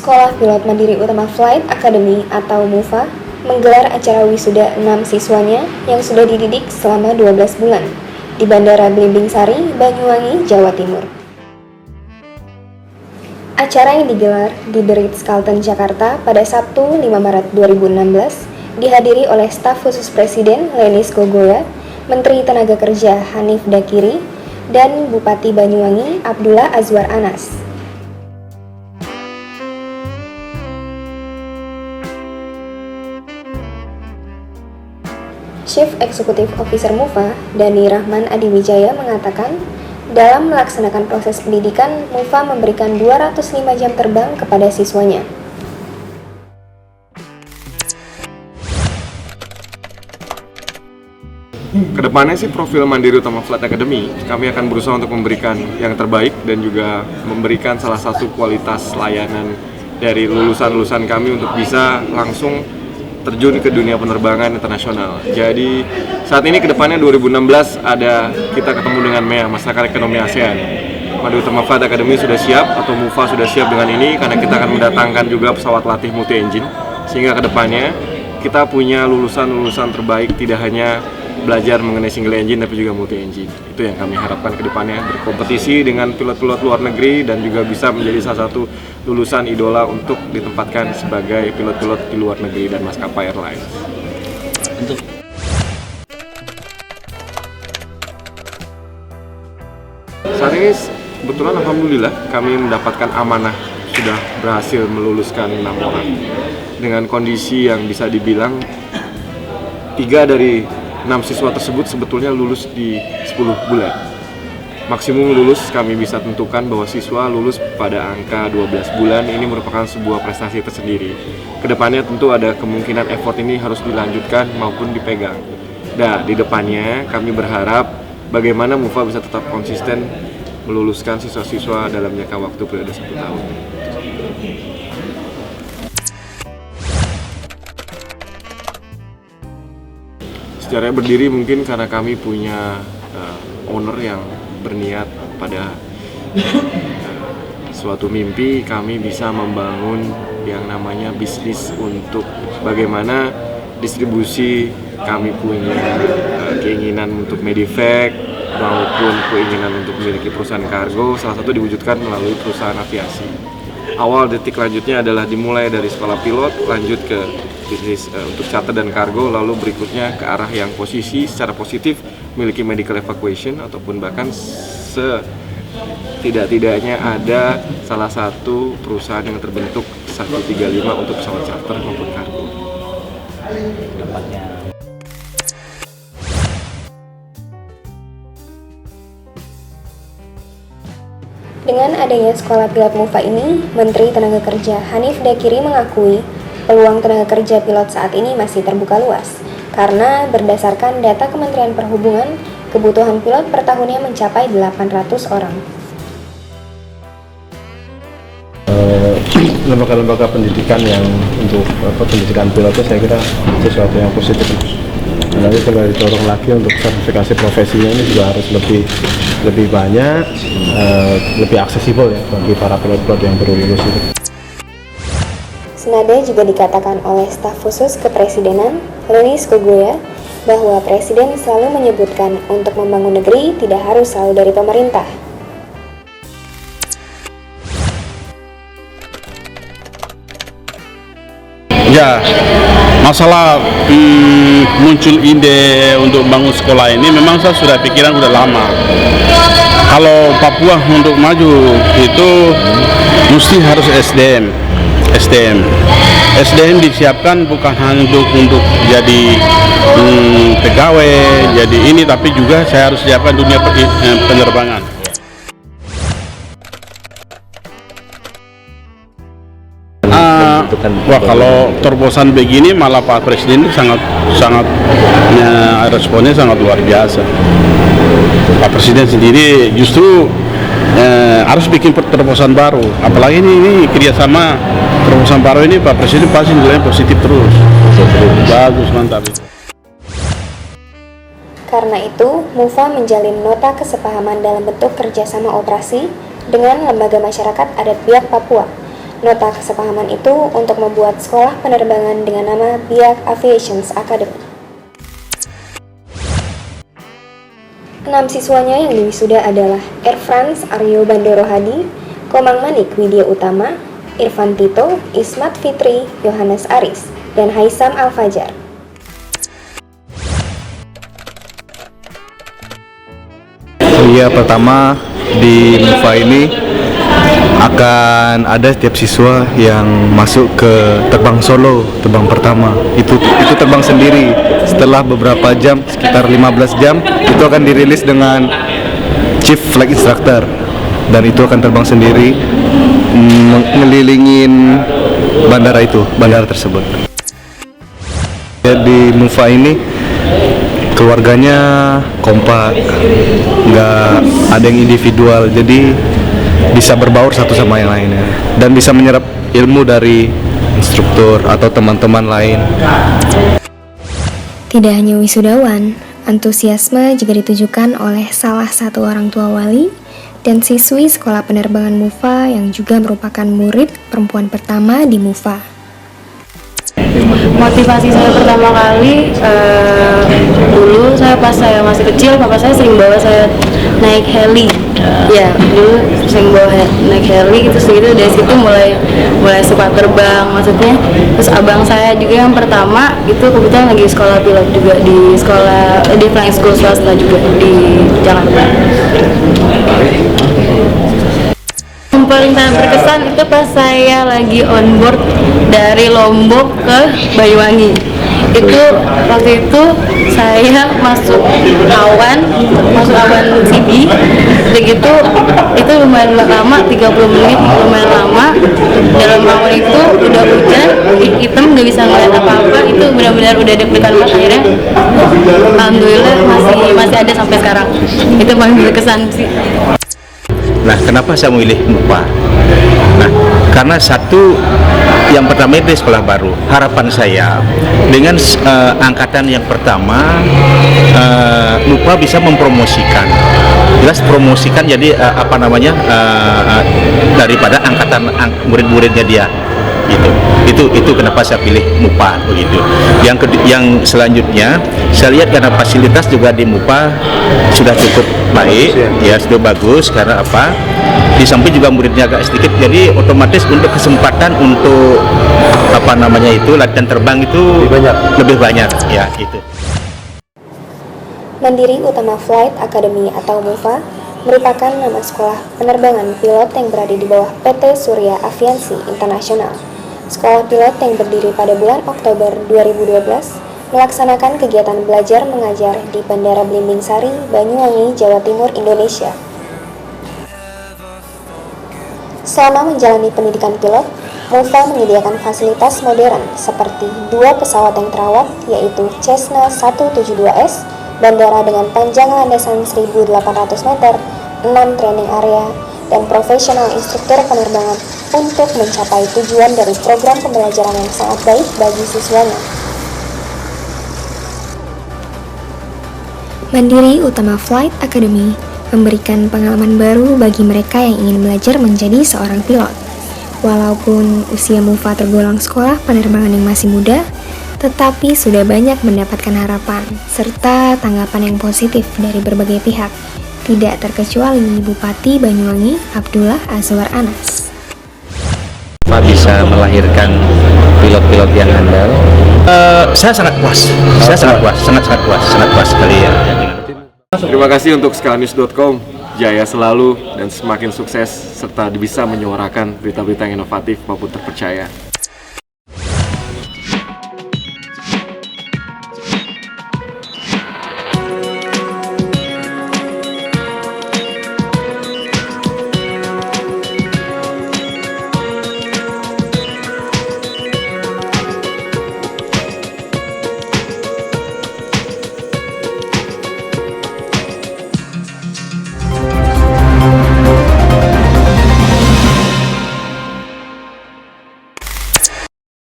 Sekolah Pilot Mandiri Utama Flight Academy atau MUFA menggelar acara wisuda 6 siswanya yang sudah dididik selama 12 bulan di Bandara Belimbing Sari, Banyuwangi, Jawa Timur. Acara yang digelar di The Ritz-Carlton Jakarta pada Sabtu 5 Maret 2016 dihadiri oleh staf khusus Presiden Lenis Kogoya, Menteri Tenaga Kerja Hanif Dakiri, dan Bupati Banyuwangi Abdullah Azwar Anas. Chief Executive Officer MUFA, Dani Rahman Adiwijaya mengatakan, dalam melaksanakan proses pendidikan, MUFA memberikan 205 jam terbang kepada siswanya. Kedepannya sih profil Mandiri Utama Flight Academy, kami akan berusaha untuk memberikan yang terbaik dan juga memberikan salah satu kualitas layanan dari lulusan-lulusan kami untuk bisa langsung terjun ke dunia penerbangan internasional. Jadi saat ini kedepannya 2016 kita ketemu dengan MEA, Masyarakat Ekonomi ASEAN. Mandiri Utama Flight Academy sudah siap atau MUFA sudah siap dengan ini karena kita akan mendatangkan juga pesawat latih multi engine, sehingga kedepannya kita punya lulusan-lulusan terbaik tidak hanya belajar mengenai single engine tapi juga multi engine. Itu yang kami harapkan ke depannya, berkompetisi dengan pilot-pilot luar negeri dan juga bisa menjadi salah satu lulusan idola untuk ditempatkan sebagai pilot-pilot di luar negeri dan maskapai airlines. Saat ini kebetulan alhamdulillah kami mendapatkan amanah sudah berhasil meluluskan 6 orang dengan kondisi yang bisa dibilang 3 dari 6 siswa tersebut sebetulnya lulus di 10 bulan. Maksimum lulus kami bisa tentukan bahwa siswa lulus pada angka 12 bulan. Ini merupakan sebuah prestasi tersendiri. Kedepannya tentu ada kemungkinan effort ini harus dilanjutkan maupun dipegang. Nah, di depannya kami berharap bagaimana MUFA bisa tetap konsisten meluluskan siswa-siswa dalam jangka waktu periode 1 tahun. Secara berdiri mungkin karena kami punya owner yang berniat pada suatu mimpi kami bisa membangun yang namanya bisnis untuk bagaimana distribusi. Kami punya keinginan untuk medevac maupun keinginan untuk memiliki perusahaan kargo, salah satu diwujudkan melalui perusahaan aviasi. Awal detik lanjutnya adalah dimulai dari sekolah pilot, lanjut ke bisnis untuk charter dan kargo, lalu berikutnya ke arah yang posisi secara positif memiliki medical evacuation ataupun bahkan setidak-tidaknya ada salah satu perusahaan yang terbentuk 135 untuk pesawat charter maupun kargo. Dengan adanya sekolah pilot MUFA ini, Menteri Tenaga Kerja Hanif Dakiri mengakui peluang tenaga kerja pilot saat ini masih terbuka luas, karena berdasarkan data Kementerian Perhubungan, kebutuhan pilot per tahunnya mencapai 800 orang. Lembaga-lembaga pendidikan yang untuk pendidikan pilot itu saya kira sesuatu yang positif. Nanti kalau didorong lagi untuk sertifikasi profesinya ini juga harus lebih banyak, lebih aksesibel ya bagi para pilot-pilot yang baru lulus itu. Senada juga dikatakan oleh staf khusus kepresidenan, Lenis Kogoya, bahwa Presiden selalu menyebutkan untuk membangun negeri tidak harus selalu dari pemerintah. Ya, masalah muncul ide untuk bangun sekolah ini memang saya sudah pikiran sudah lama. Kalau Papua untuk maju itu mesti harus SDM disiapkan bukan hanya untuk jadi pegawai, jadi ini, tapi juga saya harus siapkan dunia penerbangan. Wah, kalau terobosan begini malah Pak Presiden sangat responnya sangat luar biasa. Pak Presiden sendiri justru harus bikin terobosan baru. Apalagi ini kerjasama terobosan baru ini Pak Presiden pasti nilai positif terus. Bagus, mantap itu. Karena itu, MUFA menjalin nota kesepahaman dalam bentuk kerjasama operasi dengan lembaga masyarakat adat Biak Papua. Nota kesepahaman itu untuk membuat sekolah penerbangan dengan nama Biak Aviation Academy. 6 siswanya yang diwisuda adalah Air France Aryo Bandoro Hadi, Komang Manik Widya Utama, Irfan Tito, Ismat Fitri, Yohanes Aris, dan Haisam Al-Fajar. Iya, pertama di MUFA ini akan ada setiap siswa yang masuk ke terbang solo, terbang pertama. Itu terbang sendiri. Setelah beberapa jam, sekitar 15 jam, itu akan dirilis dengan Chief Flight Instructor. Dan itu akan terbang sendiri mengelilingin bandara tersebut. Di MUFA ini keluarganya kompak, nggak ada yang individual, jadi bisa berbaur satu sama yang lainnya dan bisa menyerap ilmu dari instruktur atau teman-teman lain. Tidak hanya wisudawan, antusiasme juga ditujukan oleh salah satu orang tua wali dan siswi sekolah penerbangan MUFA yang juga merupakan murid perempuan pertama di MUFA. Motivasi saya pertama kali dulu pas saya masih kecil, papa saya sering bawa saya naik heli. Ya, dulu sering bawa naik heli gitu, dari situ mulai suka terbang maksudnya. Terus abang saya juga yang pertama itu kebetulan lagi sekolah pilot juga di flying school swasta juga di Jakarta. Yang paling sangat berkesan itu pas saya lagi on board dari Lombok ke Banyuwangi. Itu waktu itu saya masuk awan CB, begitu itu lumayan lama, 30 menit, lumayan lama. Dalam awan itu udah hujan, hitam, nggak bisa ngeliat apa-apa, itu benar-benar udah deg-degan banget. Akhirnya alhamdulillah masih ada sampai sekarang. Itu paling berkesan sih. Nah, kenapa saya memilih MUFA? Nah, karena satu, yang pertama itu sekolah baru. Harapan saya dengan angkatan yang pertama, MUFA bisa mempromosikan. Jelas promosikan, jadi daripada angkatan murid-muridnya dia. Itu kenapa saya pilih MUFA begitu. Yang selanjutnya saya lihat karena fasilitas juga di MUFA sudah cukup baik, ya sudah bagus. Karena apa? Di samping juga muridnya agak sedikit, jadi otomatis untuk kesempatan untuk latihan terbang itu lebih banyak ya itu. Mandiri Utama Flight Academy atau MUFA merupakan nama sekolah penerbangan pilot yang berada di bawah PT Surya Aviansi Internasional. Sekolah pilot yang berdiri pada bulan Oktober 2012 melaksanakan kegiatan belajar mengajar di Bandara Belimbing Sari, Banyuwangi, Jawa Timur, Indonesia. Selama menjalani pendidikan pilot, MUFA menyediakan fasilitas modern seperti 2 pesawat yang terawat, yaitu Cessna 172S, bandara dengan panjang landasan 1.800 meter, 6 training area, dan profesional instruktur penerbangan untuk mencapai tujuan dari program pembelajaran yang sangat baik bagi siswanya. Mandiri Utama Flight Academy memberikan pengalaman baru bagi mereka yang ingin belajar menjadi seorang pilot. Walaupun usia MUFA tergolong sekolah penerbangan yang masih muda, tetapi sudah banyak mendapatkan harapan serta tanggapan yang positif dari berbagai pihak, tidak terkecuali Bupati Banyuwangi Abdullah Azwar Anas. Bisa melahirkan pilot-pilot yang andal. Saya sangat puas sekali ya. Terima kasih untuk skalanews.com, jaya selalu dan semakin sukses serta bisa menyuarakan berita-berita yang inovatif maupun terpercaya.